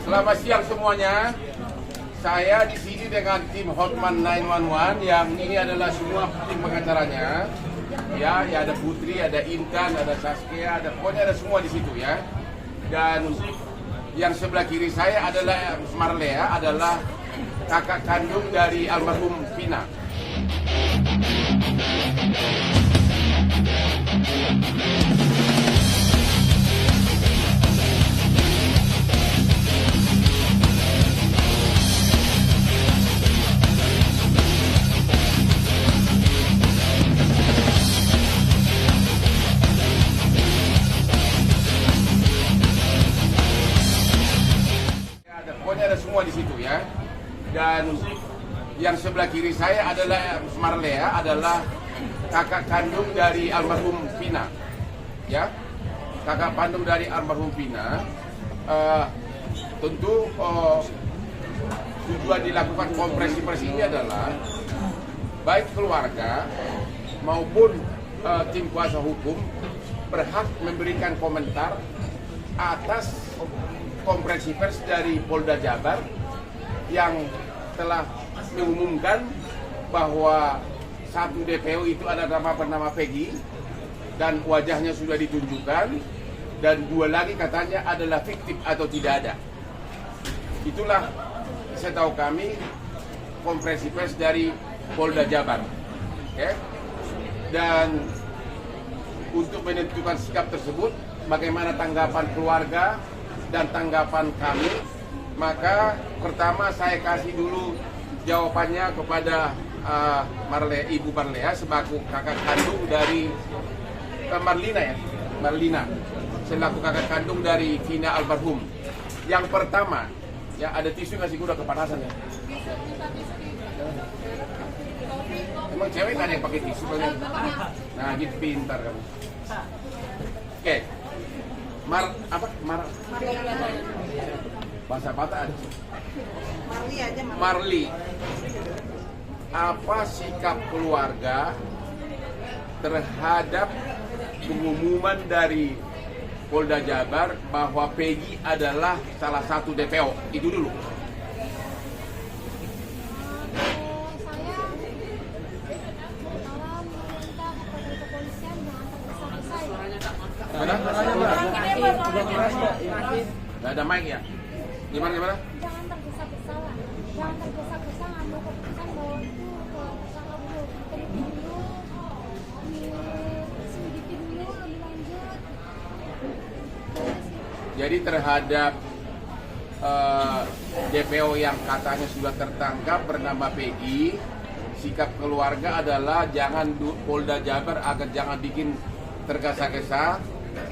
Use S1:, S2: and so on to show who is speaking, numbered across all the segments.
S1: Selamat siang semuanya. Saya di sini dengan tim Hotman 911 yang ini adalah semua tim pengacaranya. Ya ada Putri, ada Intan, ada Saskia, pokoknya ada semua di situ ya. Dan yang sebelah kiri saya adalah Marlea, adalah kakak kandung dari almarhum Vina. Pokoknya ada semua di situ ya. Dan yang sebelah kiri saya adalah Marlea, adalah kakak kandung dari almarhum Vina. Ya, kakak kandung dari almarhum Vina. Tentu tujuan dilakukan konferensi pers ini adalah baik keluarga maupun tim kuasa hukum berhak memberikan komentar atas konferensi pers dari Polda Jabar yang telah mengumumkan bahwa satu DPO itu ada nama bernama Peggy dan wajahnya sudah ditunjukkan, dan dua lagi katanya adalah fiktif atau tidak ada. Itulah setahu kami konferensi pers dari Polda Jabar. Okay? Dan untuk menentukan sikap tersebut, bagaimana tanggapan keluarga dan tanggapan kami, maka pertama saya kasih dulu jawabannya kepada Ibu Marlea sebagai kakak kandung dari Marlina selaku kakak kandung dari Vina almarhum. Yang pertama, ya ada tisu nggak sih, udah kepanasan ya? Emang cewek nggak ada yang pakai tisu kan? Nah gitu, pintar kamu. Oke. Bahasa Batak ada.
S2: Marli aja.
S1: Marli. Apa sikap keluarga terhadap pengumuman dari Polda Jabar bahwa Peggy adalah salah satu DPO? Itu dulu. Gak ada mic ya? Gimana?
S3: Jangan tergesa-gesa lah. Jangan tergesa-gesa ngambil keputusan bahwa itu tersangka dulu. Teliti dulu, diselidiki dulu lebih lanjut.
S1: Jadi terhadap DPO yang katanya sudah tertangkap bernama Peggy, sikap keluarga adalah jangan Polda Jabar agar jangan bikin tergesa-gesa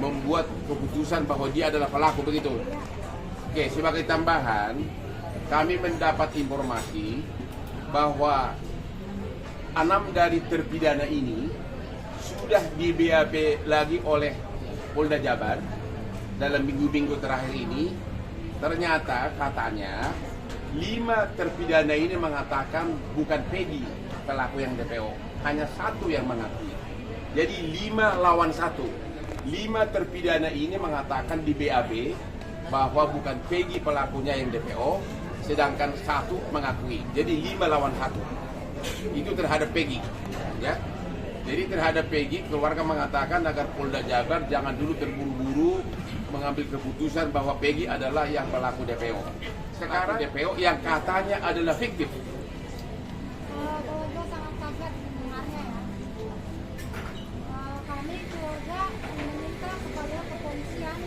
S1: membuat keputusan bahwa dia adalah pelaku, begitu. Oke, sebagai tambahan, kami mendapat informasi bahwa 6 dari terpidana ini sudah di BAP lagi oleh Polda Jabar dalam minggu-minggu terakhir ini. Ternyata katanya 5 terpidana ini mengatakan bukan Peggy pelaku yang DPO, hanya 1 yang mengakui. Jadi 5 lawan 1. 5 terpidana ini mengatakan di BAB bahwa bukan Peggy pelakunya yang DPO, sedangkan 1 mengakui. Jadi 5 lawan 1. Itu terhadap Peggy, ya. Jadi terhadap Peggy, keluarga mengatakan agar Polda Jabar jangan dulu terburu-buru mengambil keputusan bahwa Peggy adalah yang pelaku DPO. Sekarang DPO yang katanya adalah fiktif.
S3: Keluarga sangat kaget mendengarnya ya. Kami keluarga meminta kepada kepolisian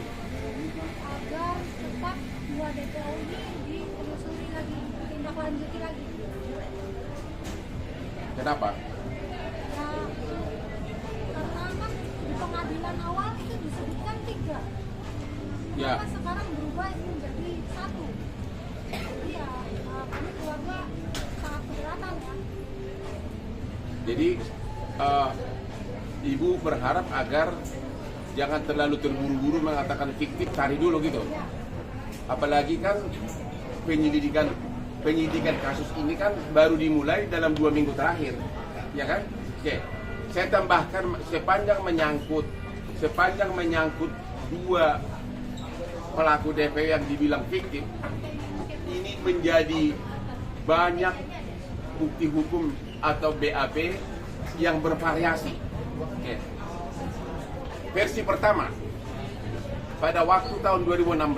S3: agar tetap 2 DPO ini ditelusuri lagi, ditindaklanjuti lagi.
S1: Kenapa?
S3: Ya, karena kan di pengadilan awal itu disebutkan 3.
S1: Ya.
S3: Kenapa sekarang berubah menjadi 1? Jadi ya, kami keluarga sangat keberatan ya.
S1: Jadi Ibu berharap agar jangan terlalu terburu-buru mengatakan fiktif, cari dulu gitu. Apalagi kan penyidikan kasus ini kan baru dimulai dalam 2 minggu terakhir, ya kan? Oke, saya tambahkan sepanjang menyangkut 2 pelaku DPO yang dibilang fiktif ini menjadi banyak bukti hukum atau BAP yang bervariasi. Oke. Versi pertama, pada waktu tahun 2016,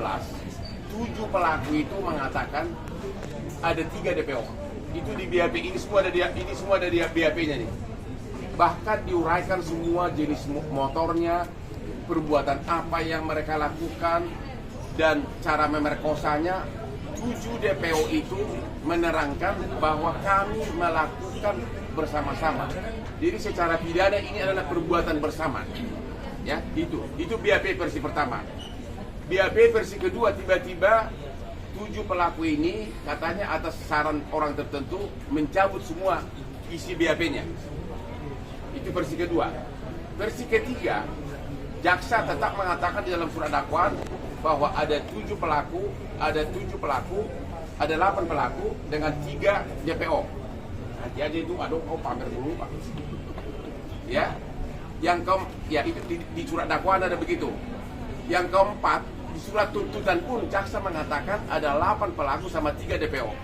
S1: 7 pelaku itu mengatakan ada 3 DPO. Itu di BAP, ini semua ada di BAP-nya nih. Bahkan diuraikan semua jenis motornya, perbuatan apa yang mereka lakukan, dan cara memerkosanya. 7 DPO itu menerangkan bahwa kami melakukan bersama-sama. Jadi secara pidana ini adalah perbuatan bersama. Ya, itu BAP versi pertama. BAP versi kedua, tiba-tiba 7 pelaku ini katanya atas saran orang tertentu mencabut semua isi BAP-nya. Itu versi kedua. Versi ketiga, jaksa tetap mengatakan di dalam surat dakwaan bahwa ada 7 pelaku, ada 8 pelaku dengan 3 DPO. Nanti aja itu, pamer dulu Pak. Ya, itu di surat dakwaan ada begitu. Yang keempat, di surat tuntutan pun jaksa mengatakan ada 8 pelaku sama 3 DPO.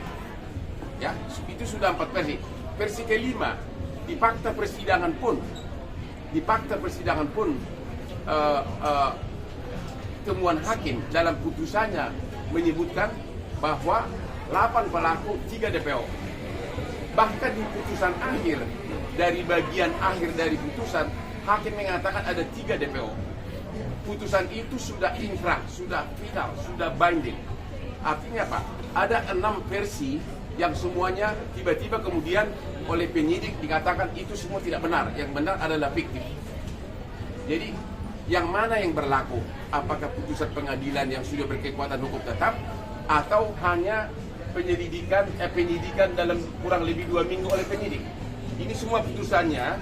S1: Ya, itu sudah 4 versi. Versi kelima, di fakta persidangan pun temuan hakim dalam putusannya menyebutkan bahwa 8 pelaku 3 DPO. Bahkan di putusan akhir, dari bagian akhir dari putusan, hakim mengatakan ada 3 DPO. Putusan itu sudah inkrah, sudah final, sudah binding. Artinya apa? Ada 6 versi yang semuanya tiba-tiba kemudian oleh penyidik dikatakan itu semua tidak benar. Yang benar adalah fiktif. Jadi yang mana yang berlaku? Apakah putusan pengadilan yang sudah berkekuatan hukum tetap, atau hanya penyidikan dalam kurang lebih 2 minggu oleh penyidik? Ini semua putusannya,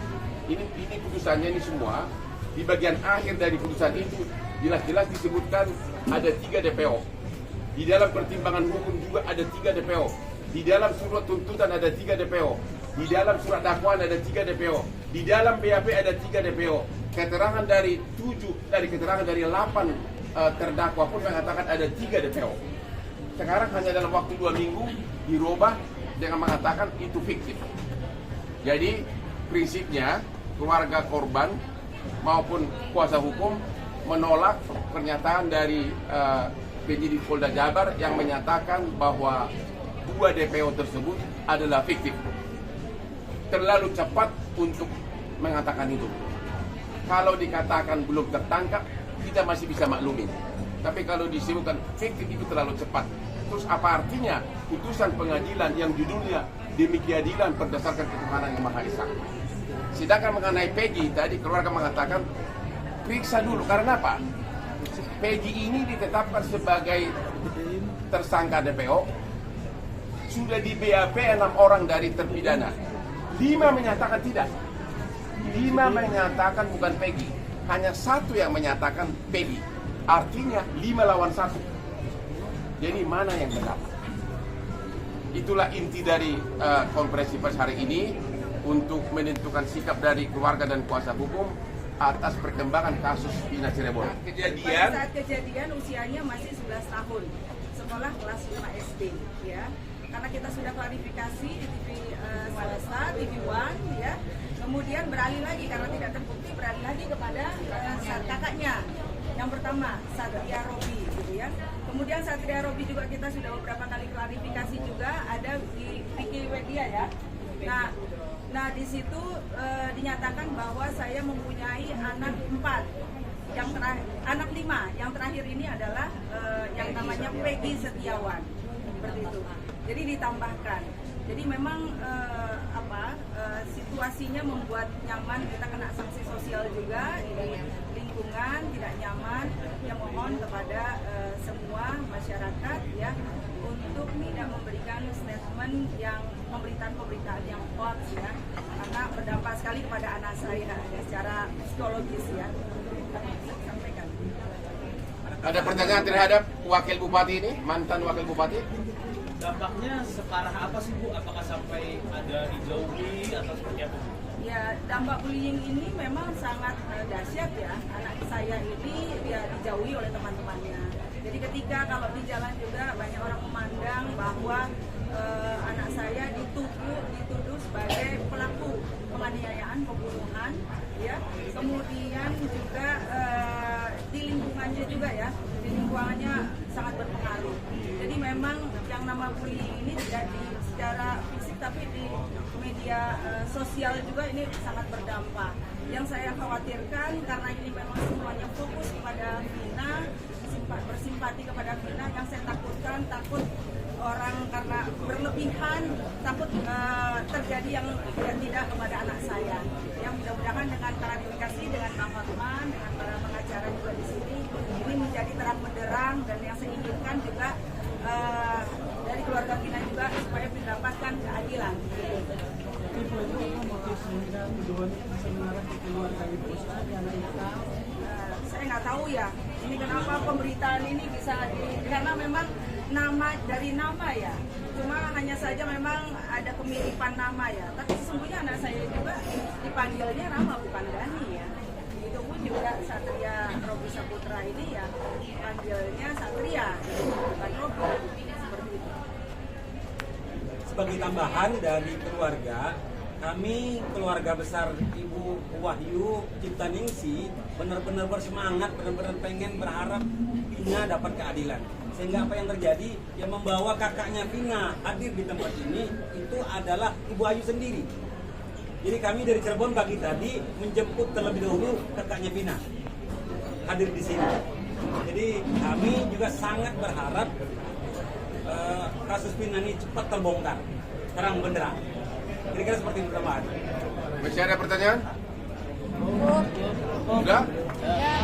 S1: ini semua di bagian akhir dari putusan itu jelas-jelas disebutkan ada 3 DPO. Di dalam pertimbangan hukum juga ada 3 DPO. Di dalam surat tuntutan ada 3 DPO. Di dalam surat dakwaan ada 3 DPO. Di dalam BAP ada 3 DPO. Keterangan dari 8 terdakwa pun mengatakan ada 3 DPO. Sekarang hanya dalam waktu 2 minggu dirubah dengan mengatakan itu fiktif. Jadi prinsipnya keluarga korban maupun kuasa hukum menolak pernyataan dari penyidik Polda Jabar yang menyatakan bahwa 2 DPO tersebut adalah fiktif. Terlalu cepat untuk mengatakan itu. Kalau dikatakan belum tertangkap, kita masih bisa maklumin. Tapi kalau disebutkan fiktif itu terlalu cepat. Terus apa artinya putusan pengadilan yang judulnya demi keadilan berdasarkan ketuhanan yang Maha Esa? Sedangkan mengenai Peggy, tadi keluarga mengatakan periksa dulu. Karena apa? Peggy ini ditetapkan sebagai tersangka DPO. Sudah di BAP 6 orang dari terpidana. 5 menyatakan tidak. 5 menyatakan bukan Peggy. Hanya 1 yang menyatakan Peggy. Artinya 5 lawan 1. Jadi mana yang benar? Itulah inti dari konferensi pers hari ini untuk menentukan sikap dari keluarga dan kuasa hukum atas perkembangan kasus Vina Cirebon.
S2: Pada saat kejadian usianya masih 11 tahun, sekolah kelas 5 SD, ya. Karena kita sudah klarifikasi di TV swasta, TV One, ya. Kemudian beralih lagi karena tidak terbukti, beralih lagi kepada kakaknya. Yang pertama, Satria Robi, gitu ya. Kemudian Satria Robi juga kita sudah beberapa kali klarifikasi juga ada di Wikipedia, ya. Nah di situ dinyatakan bahwa saya mempunyai anak 4, anak 5. Yang terakhir ini adalah yang namanya Peggy Setiawan, seperti itu. Jadi ditambahkan. Jadi memang situasinya membuat nyaman, kita kena sanksi sosial juga di lingkungan tidak nyaman. Yang mohon kepada semua masyarakat ya untuk tidak memberikan statement yang pemberitaan yang hoax ya, karena berdampak sekali kepada anak saya ya, secara psikologis ya. Sampaikan.
S1: Ada pertanyaan terhadap wakil bupati ini, mantan wakil bupati?
S4: Dampaknya separah apa sih Bu? Apakah sampai ada dijauhi atau seperti apa?
S2: Ya, dampak bullying ini memang sangat dahsyat ya. Anak saya ini dia dijauhi oleh teman-temannya. Jadi ketika kalau di jalan juga banyak orang memandang bahwa anak saya dituduh sebagai pelaku penganiayaan, pembunuhan, ya. Kemudian juga di lingkungannya juga ya, di lingkungannya sangat berpengaruh. Jadi memang yang nama bullying ini tidak secara fisik tapi di media sosial juga ini sangat berdampak. Yang saya khawatirkan karena ini memang semuanya fokus kepada Vina, bersimpati kepada Vina, yang saya takut orang karena berlebihan, takut terjadi yang tidak kepada anak saya. Yang mudah-mudahan dengan klarifikasi dengan Bang Hotman, dengan para pengacara juga di sini, ini menjadi terang benderang, dan yang saya inginkan juga dari keluarga Vina juga supaya mendapatkan keadilan. Saya nggak tahu ya, ini kenapa pemberitaan ini bisa karena memang dari nama ya, cuma hanya saja memang ada kemiripan nama ya, tapi sesungguhnya anak saya juga dipanggilnya Rama bukan Dani ya. Itu pun juga Satria Robi Saputra ini ya panggilnya Satria bukan Robi, seperti itu.
S5: Sebagai tambahan dari keluarga, kami keluarga besar Ibu Wahyu Ciptaningsih benar-benar bersemangat, benar-benar pengen berharap Vina dapat keadilan. Sehingga apa yang terjadi, yang membawa kakaknya Vina hadir di tempat ini itu adalah Ibu Wahyu sendiri. Jadi kami dari Cirebon pagi tadi menjemput terlebih dahulu kakaknya Vina hadir di sini. Jadi kami juga sangat berharap kasus Vina ini cepat terbongkar, terang benderang. Kira-kira seperti itu teman.
S1: Masih ada pertanyaan? Sudah?
S3: Ya.